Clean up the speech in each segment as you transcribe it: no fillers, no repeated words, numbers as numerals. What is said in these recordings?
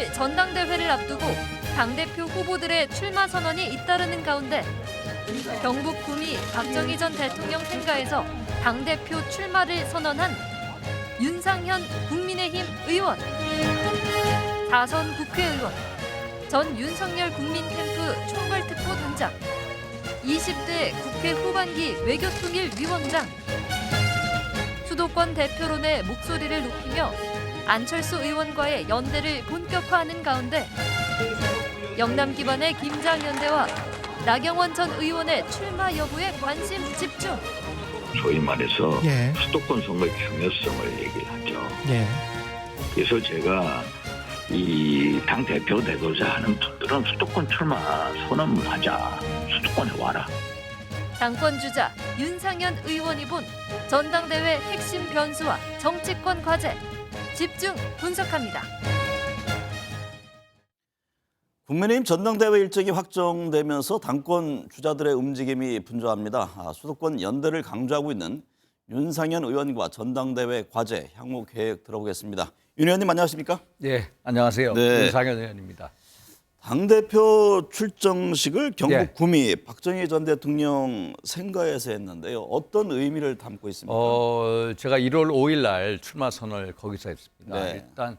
내일 전당대회를 앞두고 당대표 후보들의 출마 선언이 잇따르는 가운데 경북 구미 박정희 전 대통령 생가에서 당대표 출마를 선언한 윤상현 국민의힘 의원, 4선 국회의원, 전 윤석열 국민캠프 총괄특보 단장, 20대 국회 후반기 외교통일위원장, 수도권 대표론의 목소리를 높이며 안철수 의원과의 연대를 본격화하는 가운데 영남 기반의 김장연대와 나경원 전 의원의 출마 여부에 관심 집중. 소위 말해서 예. 수도권 선거의 중요성을 얘기를 하죠. 예. 그래서 제가 이 당 대표 되고자 하는 분들은 수도권 출마 선언을 하자. 수도권에 와라. 당권 주자 윤상현 의원이 본 전당대회 핵심 변수와 정치권 과제 집중 분석합니다. 국민의힘 전당대회 일정이 확정되면서 당권 주자들의 움직임이 분주합니다. 수도권 연대를 강조하고 있는 윤상현 의원과 전당대회 과제, 향후 계획 들어보겠습니다. 윤 의원님 안녕하십니까? 네, 안녕하세요. 네. 윤상현 의원입니다. 당대표 출정식을 경북 예. 구미 박정희 전 대통령 생가에서 했는데요. 어떤 의미를 담고 있습니까? 제가 1월 5일 날 출마 선언을 거기서 했습니다. 네. 일단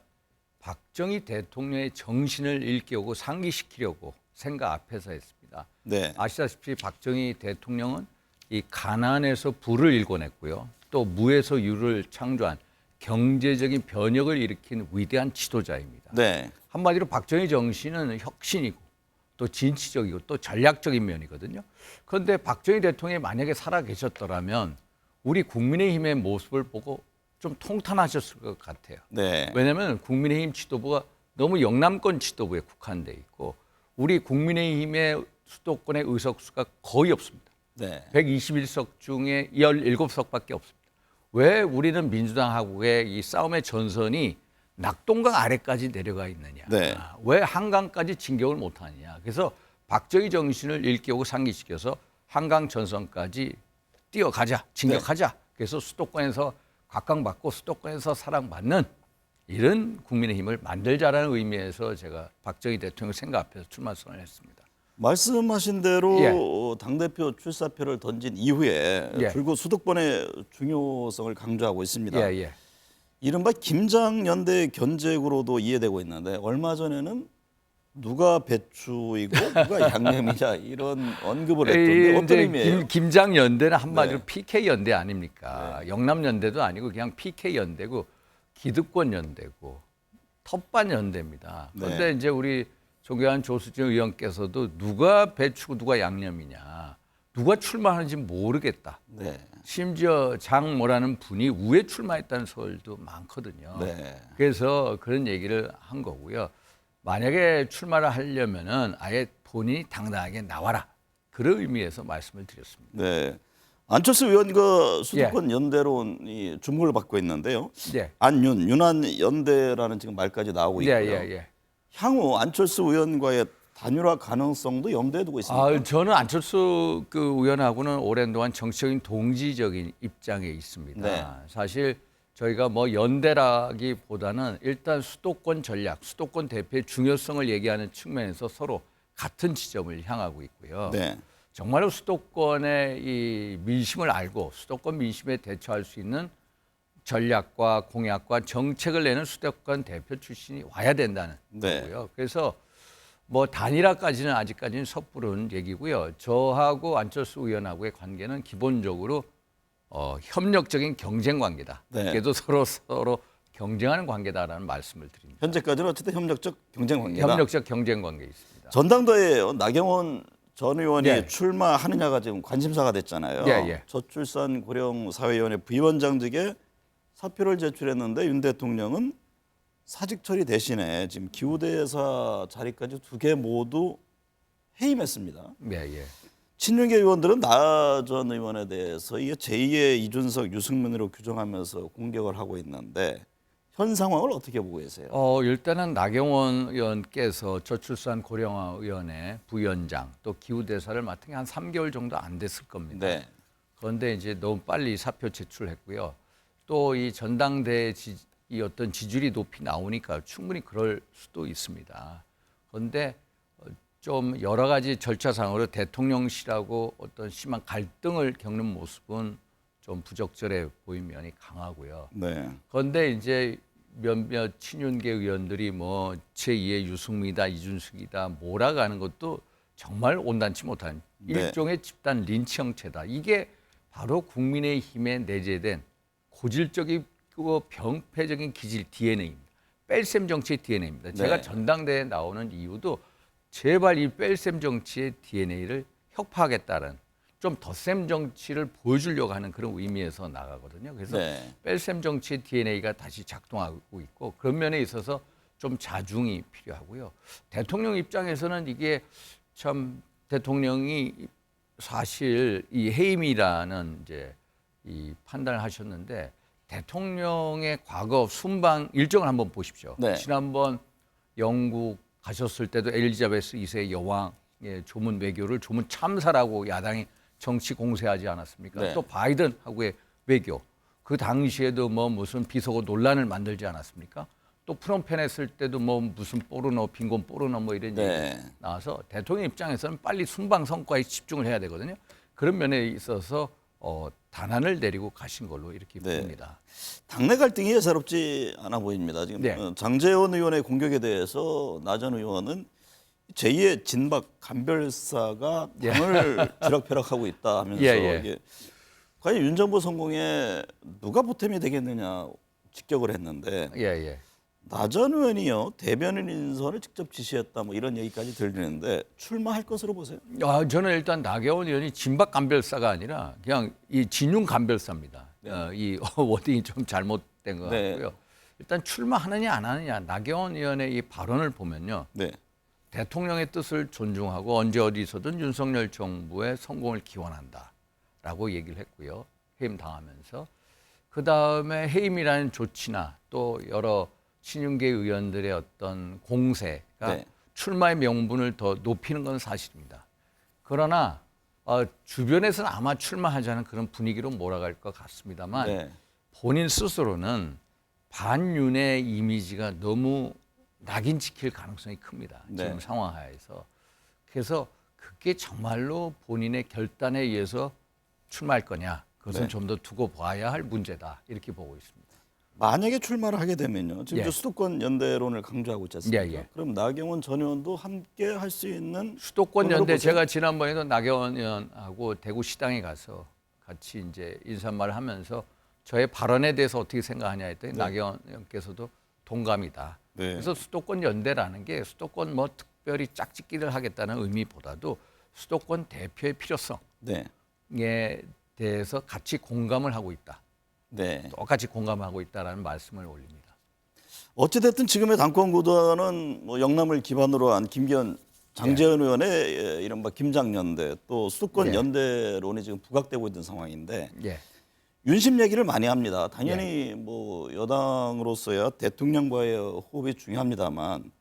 박정희 대통령의 정신을 일깨우고 상기시키려고 생가 앞에서 했습니다. 네. 아시다시피 박정희 대통령은 이 가난에서 부를 일궈냈고요. 또 무에서 유를 창조한 경제적인 변혁을 일으킨 위대한 지도자입니다. 네. 한마디로 박정희 정신은 혁신이고 또 진취적이고 또 전략적인 면이거든요. 그런데 박정희 대통령이 만약에 살아계셨더라면 우리 국민의힘의 모습을 보고 좀 통탄하셨을 것 같아요. 네. 왜냐하면 국민의힘 지도부가 너무 영남권 지도부에 국한돼 있고 우리 국민의힘의 수도권의 의석수가 거의 없습니다. 네. 121석 중에 17석밖에 없습니다. 왜 우리는 민주당하고의 이 싸움의 전선이 낙동강 아래까지 내려가 있느냐. 네. 왜 한강까지 진격을 못하느냐. 그래서 박정희 정신을 일깨우고 상기시켜서 한강 전선까지 뛰어가자, 진격하자. 그래서 수도권에서 각광받고 수도권에서 사랑받는 이런 국민의힘을 만들자라는 의미에서 제가 박정희 대통령 생각 앞에서 출마 선언을 했습니다. 말씀하신 대로 예. 당대표 출사표를 던진 이후에 예. 줄곧 수도권의 중요성을 강조하고 있습니다. 예, 예. 이른바 김장연대 견제구로도 이해되고 있는데 얼마 전에는 누가 배추이고 누가 양념이냐 이런 언급을 했던데 어떤 의미예요? 김장연대는 한마디로 네. PK연대 아닙니까? 영남연대도 아니고 그냥 PK연대고 기득권연대고 텃밭연대입니다. 그런데 네. 이제 우리 존경하는 조수진 의원께서도 누가 배추고 누가 양념이냐. 누가 출마하는지 모르겠다. 네. 심지어 장모라는 분이 우에 출마했다는 설도 많거든요. 네. 그래서 그런 얘기를 한 거고요. 만약에 출마를 하려면은 아예 본인이 당당하게 나와라. 그런 의미에서 말씀을 드렸습니다. 네. 안철수 의원과 수도권 연대론이 주목을 받고 있는데요. 네. 안윤, 윤한 연대라는 지금 말까지 나오고 있고요. 예. 향후 안철수 의원과의 단일화 가능성도 염두에 두고 있습니다. 저는 안철수 그 의원하고는 오랜 동안 정치적인 동지적인 입장에 있습니다. 네. 사실 저희가 뭐 연대라기보다는 일단 수도권 전략, 수도권 대표의 중요성을 얘기하는 측면에서 서로 같은 지점을 향하고 있고요. 네. 정말로 수도권의 이 민심을 알고 수도권 민심에 대처할 수 있는 전략과 공약과 정책을 내는 수도권 대표 출신이 와야 된다는 네. 거고요. 그래서 뭐 단일화까지는 아직까지는 섣부른 얘기고요. 저하고 안철수 의원하고의 관계는 기본적으로 협력적인 경쟁 관계다. 네. 그래도 서로 경쟁하는 관계다라는 말씀을 드립니다. 현재까지는 어쨌든 협력적 경쟁 관계다. 협력적 경쟁 관계에 있습니다. 전당대회에 나경원 전 의원이 네. 출마하느냐가 지금 관심사가 됐잖아요. 예. 저출산 고령 사회위원회 부위원장직에 사표를 제출했는데 윤 대통령은 사직 처리 대신에 지금 기후대사 자리까지 2개 모두 해임했습니다. 예. 친윤계 의원들은 나 전 의원에 대해서 이게 제2의 이준석, 유승민으로 규정하면서 공격을 하고 있는데 현 상황을 어떻게 보고 계세요? 일단은 나경원 의원께서 저출산 고령화 의원회 부위원장 또 기후대사를 맡은 게 한 3개월 정도 안 됐을 겁니다. 네. 그런데 이제 너무 빨리 사표 제출했고요. 또 이 전당대회 이 어떤 지지율이 높이 나오니까 충분히 그럴 수도 있습니다. 그런데 좀 여러 가지 절차상으로 대통령실하고 어떤 심한 갈등을 겪는 모습은 좀 부적절해 보이는 면이 강하고요. 네. 그런데 이제 몇몇 친윤계 의원들이 뭐 제2의 유승민이다, 이준석이다 몰아가는 것도 정말 온당치 못한 네. 일종의 집단 린치 형체다. 이게 바로 국민의힘에 내재된 고질적이고 병폐적인 기질 DNA입니다. 뺄셈 정치의 DNA입니다. 제가 네. 전당대회에 나오는 이유도 제발 이 뺄셈 정치의 DNA를 혁파하겠다는 좀 덧셈 정치를 보여주려고 하는 그런 의미에서 나가거든요. 그래서 네. 뺄셈 정치의 DNA가 다시 작동하고 있고 그런 면에 있어서 좀 자중이 필요하고요. 대통령 입장에서는 이게 참 대통령이 사실 이 해임이라는 이제 이 판단을 하셨는데 대통령의 과거 순방 일정을 한번 보십시오. 네. 지난번 영국 가셨을 때도 엘리자베스 2세 여왕의 조문 외교를 조문 참사라고 야당이 정치 공세하지 않았습니까? 네. 또 바이든하고의 외교. 그 당시에도 뭐 무슨 비속어 논란을 만들지 않았습니까? 또 프롬펜 했을 때도 뭐 무슨 포르노, 빈곤 포르노 뭐 이런 네. 얘기 나와서 대통령 입장에서는 빨리 순방 성과에 집중을 해야 되거든요. 그런 면에 있어서 단안을 내리고 가신 걸로 이렇게 네. 보입니다. 당내 갈등이 예사롭지 않아 보입니다. 지금 네. 장제원 의원의 공격에 대해서 나 전 의원은 제2의 진박 간별사가 당을 쥐락펴락하고 있다 하면서 예, 예. 이게 과연 윤 정부 성공에 누가 보탬이 되겠느냐 직격을 했는데 예, 예. 나 전 의원이요 대변인 인선을 직접 지시했다 뭐 이런 얘기까지 들리는데 출마할 것으로 보세요? 저는 일단 나경원 의원이 진박 간별사가 아니라 그냥 이 진윤 간별사입니다. 이 워딩이 좀 잘못된 것 네. 같고요. 일단 출마하느냐 안 하느냐 나경원 의원의 이 발언을 보면요. 네. 대통령의 뜻을 존중하고 언제 어디서든 윤석열 정부의 성공을 기원한다라고 얘기를 했고요. 해임 당하면서 그다음에 해임이라는 조치나 또 여러 친윤계 의원들의 어떤 공세가 네. 출마의 명분을 더 높이는 건 사실입니다. 그러나 주변에서는 아마 출마하자는 그런 분위기로 몰아갈 것 같습니다만 네. 본인 스스로는 반윤의 이미지가 너무 낙인 찍힐 가능성이 큽니다. 네. 지금 상황 하에서. 그래서 그게 정말로 본인의 결단에 의해서 출마할 거냐. 그것은 네. 좀 더 두고 봐야 할 문제다. 이렇게 보고 있습니다. 만약에 출마를 하게 되면요. 지금 예. 저 수도권 연대론을 강조하고 있지 않습니까? 예, 예. 그럼 나경원 전 의원도 함께 할 수 있는 수도권 그걸로 연대 보세요. 제가 지난번에도 나경원 의원하고 대구 시당에 가서 같이 이제 인사말을 하면서 저의 발언에 대해서 어떻게 생각하냐 했더니 나경원 의원께서도 동감이다. 네. 그래서 수도권 연대라는 게 수도권 뭐 특별히 짝짓기를 하겠다는 의미보다도 수도권 대표의 필요성에 네. 대해서 같이 공감을 하고 있다. 네. 똑같이 공감하고 있다라는 말씀을 올립니다. 어찌됐든 지금의 당권 구도는 뭐 영남을 기반으로 한 김기현, 장제원 의원의 이른바 김장연대 또 수도권 예. 연대론이 지금 부각되고 있는 상황인데 예. 윤심 얘기를 많이 합니다. 당연히 뭐 여당으로서야 대통령과의 호흡이 중요합니다만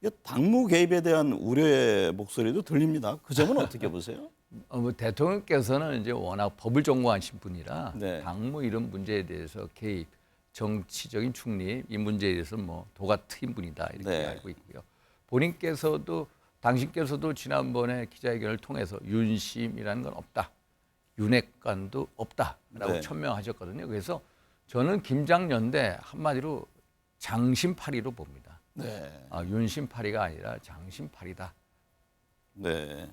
이게 당무 개입에 대한 우려의 목소리도 들립니다. 그 점은 어떻게 보세요? 뭐 대통령께서는 이제 워낙 법을 전공하신 분이라 네. 당무 이런 문제에 대해서 개입, 정치적인 중립 이 문제에 대해서 뭐 도가 트인 분이다 이렇게 네. 알고 있고요. 당신께서도 지난번에 기자회견을 통해서 윤심이라는 건 없다, 윤핵관도 없다라고 네. 천명하셨거든요. 그래서 저는 김장연대 한마디로 장심파리로 봅니다. 네. 윤심파리가 아니라 장심파리다. 네.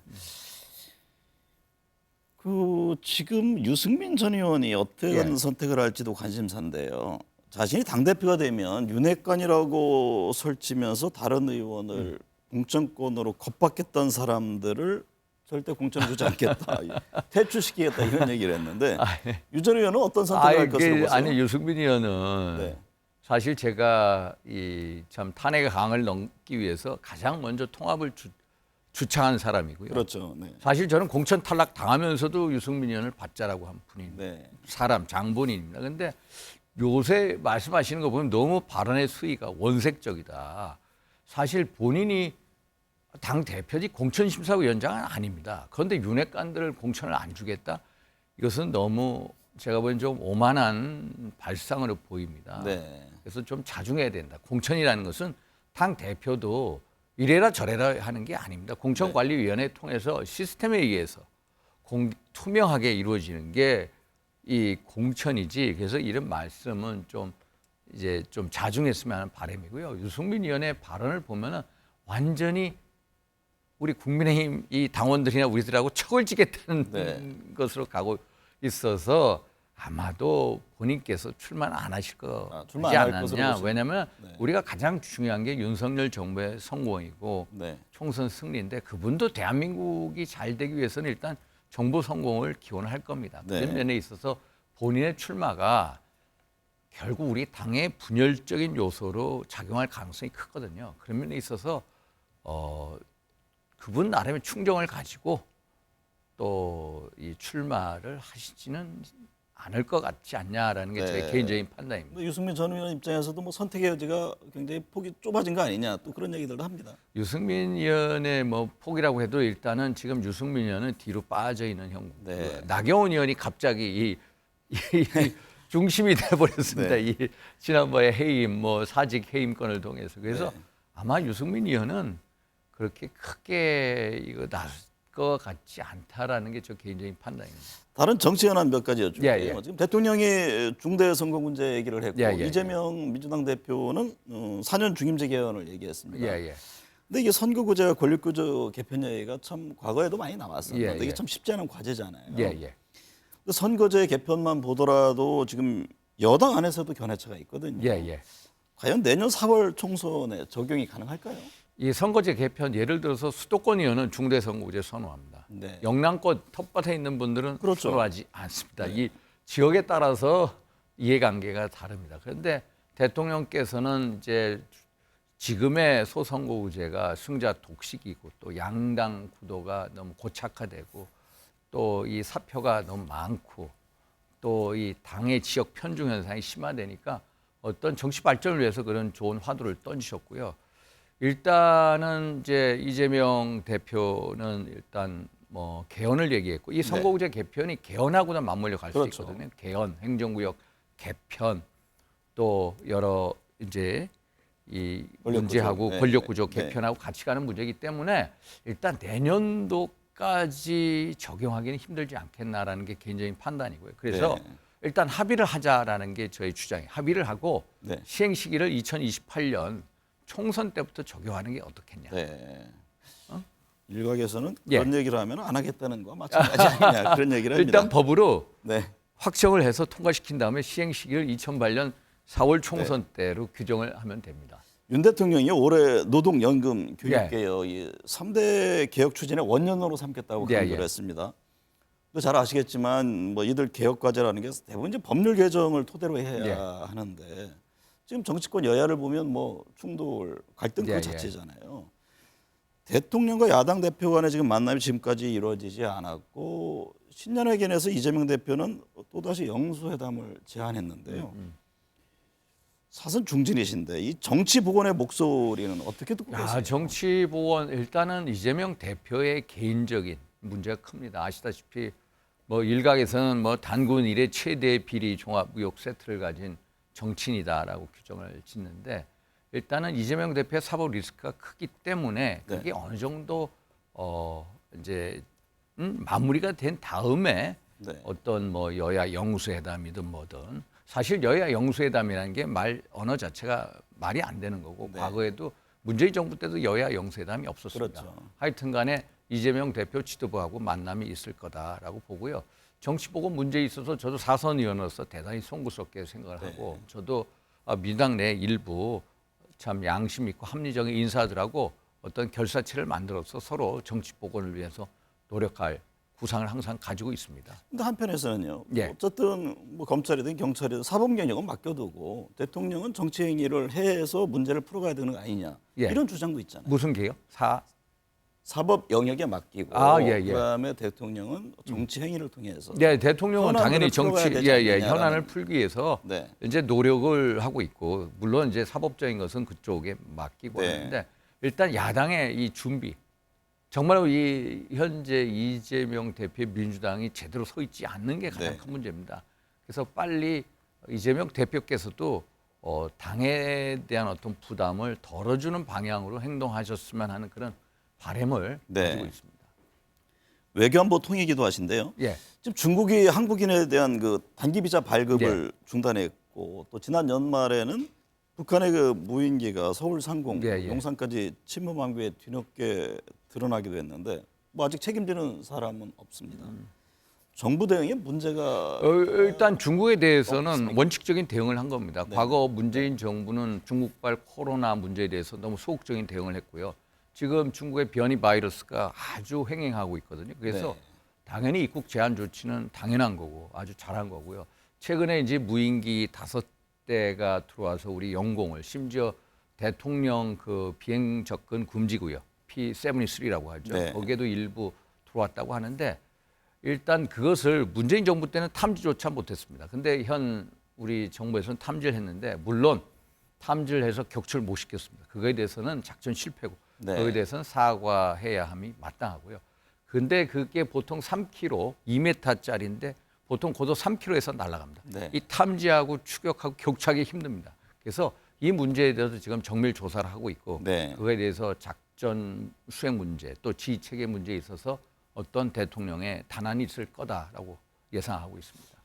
그 지금 유승민 전 의원이 어떤 예. 선택을 할지도 관심사인데요. 자신이 당 대표가 되면 윤핵관이라고 설치면서 다른 의원을 공천권으로 겁박했던 사람들을 절대 공천 주지 않겠다, 퇴출시키겠다 이런 얘기를 했는데 유 전 의원은 어떤 선택을 할 것으로 보세요? 아니 유승민 의원은 네. 사실 제가 이 참 탄핵의 강을 넘기 위해서 가장 먼저 통합을 주창한 사람이고요. 그렇죠. 네. 사실 저는 공천 탈락 당하면서도 유승민 의원을 받자라고 한 분입니다. 네. 사람 장본인입니다. 그런데 요새 말씀하시는 거 보면 너무 발언의 수위가 원색적이다. 사실 본인이 당 대표지 공천심사위원장은 아닙니다. 그런데 윤핵관들을 공천을 안 주겠다? 이것은 너무 제가 보기엔 좀 오만한 발상으로 보입니다. 네. 그래서 좀 자중해야 된다. 공천이라는 것은 당 대표도 이래라 저래라 하는 게 아닙니다. 공천관리위원회 통해서 시스템에 의해서 투명하게 이루어지는 게 이 공천이지. 그래서 이런 말씀은 좀 이제 좀 자중했으면 하는 바람이고요. 유승민 의원의 발언을 보면은 완전히 우리 국민의힘 이 당원들이나 우리들하고 척을 지겠다는 네. 것으로 가고 있어서 아마도 본인께서 출마는 안 하실 출마 거지 안할 것으로 않았냐. 보시죠. 왜냐하면 네. 우리가 가장 중요한 게 윤석열 정부의 성공이고 네. 총선 승리인데 그분도 대한민국이 잘 되기 위해서는 일단 정부 성공을 기원할 겁니다. 네. 그런 면에 있어서 본인의 출마가 결국 우리 당의 분열적인 요소로 작용할 가능성이 크거든요. 그런 면에 있어서 그분 나름의 충정을 가지고 또 이 출마를 하시지는 않을 것 같지 않냐라는 게 제 네. 개인적인 판단입니다. 뭐 유승민 전 의원 입장에서도 뭐 선택의 여지가 굉장히 폭이 좁아진 거 아니냐 또 그런 얘기들도 합니다. 유승민 의원의 뭐 폭이라고 해도 일단은 지금 유승민 의원은 뒤로 빠져 있는 형국. 네. 나경원 의원이 갑자기 이 중심이 돼버렸습니다. 네. 이 지난번에 해임, 뭐 사직 해임권을 통해서. 그래서 네. 아마 유승민 의원은 그렇게 크게 이거 나설 것 같지 않다라는 게 저 개인적인 판단입니다. 다른 정치 현안 몇 가지 여쭐게요. 예, 예. 지금 대통령이 중대 선거 문제 얘기를 했고 예, 예, 이재명 민주당 대표는 4년 중임제 개헌을 얘기했습니다. 예, 예. 근데 이게 선거구제와 권력구조 개편 얘기가 참 과거에도 많이 나왔었는데 예, 예. 이게 참 쉽지 않은 과제잖아요. 예, 예. 근데 선거제 개편만 보더라도 지금 여당 안에서도 견해차가 있거든요. 예, 예. 과연 내년 4월 총선에 적용이 가능할까요? 이 선거제 개편 예를 들어서 수도권 의원은 중대 선거구제 선호합니다. 네. 영남권 텃밭에 있는 분들은 그렇죠. 선호하지 않습니다. 네. 이 지역에 따라서 이해관계가 다릅니다. 그런데 대통령께서는 이제 지금의 소선거구제가 승자 독식이고 또 양당 구도가 너무 고착화되고 또 이 사표가 너무 많고 또 이 당의 지역 편중 현상이 심화되니까 어떤 정치 발전을 위해서 그런 좋은 화두를 던지셨고요. 일단은 이제 이재명 대표는 일단 뭐 개헌을 얘기했고 이 선거구제 개편이 개헌하고는 맞물려 갈 수 그렇죠. 있거든요. 개헌, 행정구역 개편 또 여러 이제 이 권력구조. 문제하고 네, 권력구조 네. 개편하고 같이 가는 문제이기 때문에 일단 내년도까지 적용하기는 힘들지 않겠나라는 게 개인적인 판단이고요. 그래서 네. 일단 합의를 하자라는 게 저희 주장이에요. 합의를 하고 네. 시행 시기를 2028년 총선 때부터 적용하는 게 어떻겠냐. 네. 일각에서는 예. 그런 얘기를 하면 안 하겠다는 거와 마찬가지 아니냐 그런 얘기를 합니다. 일단 법으로 네. 확정을 해서 통과시킨 다음에 시행 시기를 2008년 4월 총선 때로 규정을 하면 됩니다. 윤 대통령이 올해 노동연금 예. 교육개혁 3대 개혁 추진의 원년으로 삼겠다고 예, 강조를 예. 했습니다. 또 잘 아시겠지만 뭐 이들 개혁 과제라는 게 대부분 이제 법률 개정을 토대로 해야 예. 하는데 지금 정치권 여야를 보면 뭐 충돌 갈등 예, 그 예. 자체잖아요. 대통령과 야당 대표 간의 지금 만남이 지금까지 이루어지지 않았고 신년회견에서 이재명 대표는 또다시 영수회담을 제안했는데요. 사선 중진이신데 이 정치 복원의 목소리는 어떻게 듣고 계세요? 정치 보원 일단은 이재명 대표의 개인적인 문제가 큽니다. 아시다시피 뭐 일각에서는 뭐 단군 이래 최대 비리 종합 의혹 세트를 가진 정치인이다라고 규정을 짓는데 일단은 이재명 대표의 사법 리스크가 크기 때문에 네. 그게 어느 정도 이제 마무리가 된 다음에 네. 어떤 뭐 여야 영수회담이든 뭐든 사실 여야 영수회담이라는 게 언어 자체가 말이 안 되는 거고 네. 과거에도 문재인 정부 때도 여야 영수회담이 없었습니다. 그렇죠. 하여튼간에 이재명 대표 지도부하고 만남이 있을 거다라고 보고요. 정치보고 문제에 있어서 저도 사선 의원으로서 대단히 송구스럽게 생각을 네. 하고 저도 민주당 내 일부 참 양심 있고 합리적인 인사들하고 어떤 결사체를 만들어서 서로 정치 복원을 위해서 노력할 구상을 항상 가지고 있습니다. 근데 한편에서는요. 예. 어쨌든 뭐 검찰이든 경찰이든 사법 영역은 맡겨두고 대통령은 정치 행위를 해서 문제를 풀어가야 되는 거 아니냐 예. 이런 주장도 있잖아요. 무슨 개요? 사법 영역에 맡기고 예, 예. 그다음에 대통령은 정치 행위를 통해서 네, 대통령은 현안을 당연히 풀어가야 정치 되지 않느냐라는. 현안을 풀기 위해서 네. 이제 노력을 하고 있고 물론 이제 사법적인 것은 그쪽에 맡기고 네. 하는데 일단 야당의 이 준비 정말로 이 현재 이재명 대표의 민주당이 제대로 서 있지 않는 게 가장 네. 큰 문제입니다. 그래서 빨리 이재명 대표께서도 당에 대한 어떤 부담을 덜어주는 방향으로 행동하셨으면 하는 그런 바람을 네. 가지고 있습니다. 외교안보 통일기도 하신데요. 예. 지금 중국이 한국인에 대한 그 단기 비자 발급을 중단했고 또 지난 연말에는 북한의 그 무인기가 서울 상공, 용산까지 침범한 게 뒤늦게 드러나기도 했는데 뭐 아직 책임지는 사람은 없습니다. 정부 대응에 문제가 일단 중국에 대해서는 없습니까? 원칙적인 대응을 한 겁니다. 네. 과거 문재인 정부는 중국발 코로나 문제에 대해서 너무 소극적인 대응을 했고요. 지금 중국의 변이 바이러스가 아주 횡행하고 있거든요. 그래서 네. 당연히 입국 제한 조치는 당연한 거고 아주 잘한 거고요. 최근에 이제 무인기 5대가 들어와서 우리 영공을 심지어 대통령 그 비행 접근 금지구역 P73라고 하죠. 네. 거기에도 일부 들어왔다고 하는데 일단 그것을 문재인 정부 때는 탐지조차 못했습니다. 근데 현 우리 정부에서는 탐지를 했는데 물론 탐지를 해서 격추를 못 시켰습니다. 그거에 대해서는 작전 실패고 네. 거기에 대해서는 사과해야 함이 마땅하고요. 근데 그게 보통 3km, 2m짜리인데 보통 고도 3km에서 날아갑니다. 네. 이 탐지하고 추격하고 격추하기 힘듭니다. 그래서 이 문제에 대해서 지금 정밀 조사를 하고 있고 네. 그거에 대해서 작전 수행 문제 또 지휘 체계 문제에 있어서 어떤 대통령의 단안이 있을 거다라고 예상하고 있습니다.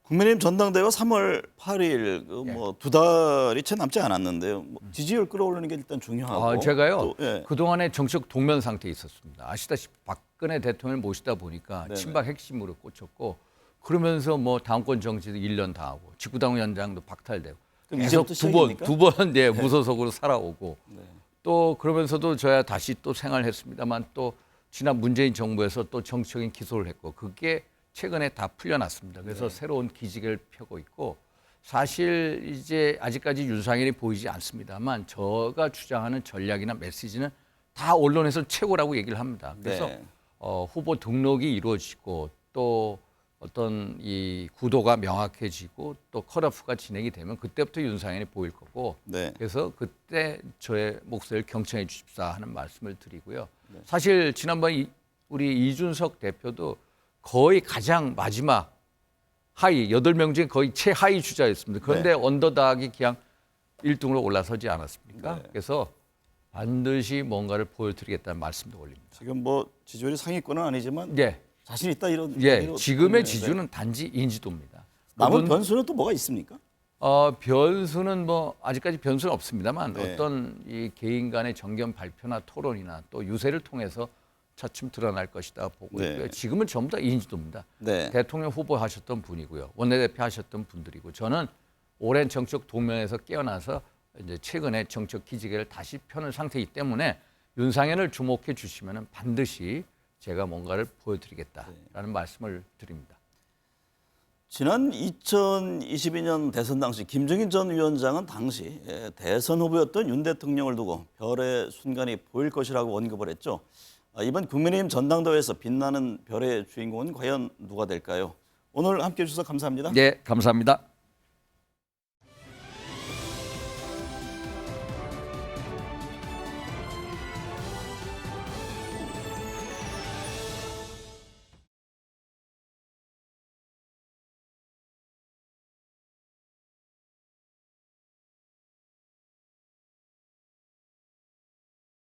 국민의힘 전당대회가 3월 8일 뭐 두 달이 채 남지 않았는데요. 뭐 지지율 끌어올리는 게 일단 중요하고 제가요 또, 예. 그동안에 정치적 동면 상태에 있었습니다. 아시다시피 박근혜 대통령을 모시다 보니까 네네. 친박 핵심으로 꽂혔고 그러면서 뭐 당권 정치도 1년 다 하고 직구당위원장도 박탈되고 그럼 계속 이제부터 시작입니까? 두번 네, 무소속으로 살아오고 네. 또 그러면서도 저야 다시 또 생활했습니다만 또 지난 문재인 정부에서 또 정치적인 기소를 했고 그게 최근에 다 풀려났습니다. 그래서 새로운 기지개를 펴고 있고 사실 이제 아직까지 윤상현이 보이지 않습니다만 저가 주장하는 전략이나 메시지는 다 언론에서 최고라고 얘기를 합니다. 그래서 네. 후보 등록이 이루어지고 또 어떤 이 구도가 명확해지고 또 컷오프가 진행이 되면 그때부터 윤상현이 보일 거고 네. 그래서 그때 저의 목소리를 경청해 주십사 하는 말씀을 드리고요. 사실 지난번 우리 이준석 대표도 거의 가장 마지막 하위 8명 중에 거의 최하위 주자였습니다. 그런데 네. 언더닥이 그냥 1등으로 올라서지 않았습니까? 네. 그래서 반드시 뭔가를 보여드리겠다는 말씀도 올립니다. 지금 뭐 지지율이 상위권은 아니지만 예, 자신 있다 이런 예. 얘기로 지금의 들리는데 지지율은 단지 인지도입니다. 남은 그분- 변수는 또 뭐가 있습니까? 변수는 뭐 아직까지 변수는 없습니다만 네. 어떤 이 개인 간의 정견 발표나 토론이나 또 유세를 통해서 차츰 드러날 것이다 보고 네. 있고요. 지금은 전부 다 인지도입니다. 네. 대통령 후보 하셨던 분이고요. 원내대표 하셨던 분들이고 저는 오랜 정치적 동면에서 깨어나서 이제 최근에 정치적 기지개를 다시 펴는 상태이기 때문에 윤상현을 주목해 주시면 반드시 제가 뭔가를 보여드리겠다라는 말씀을 드립니다. 지난 2022년 대선 당시 김정인 전 위원장은 당시 대선 후보였던 윤 대통령을 두고 별의 순간이 보일 것이라고 언급을 했죠. 이번 국민의힘 전당대회에서 빛나는 별의 주인공은 과연 누가 될까요? 오늘 함께해 주셔서 감사합니다. 네, 감사합니다.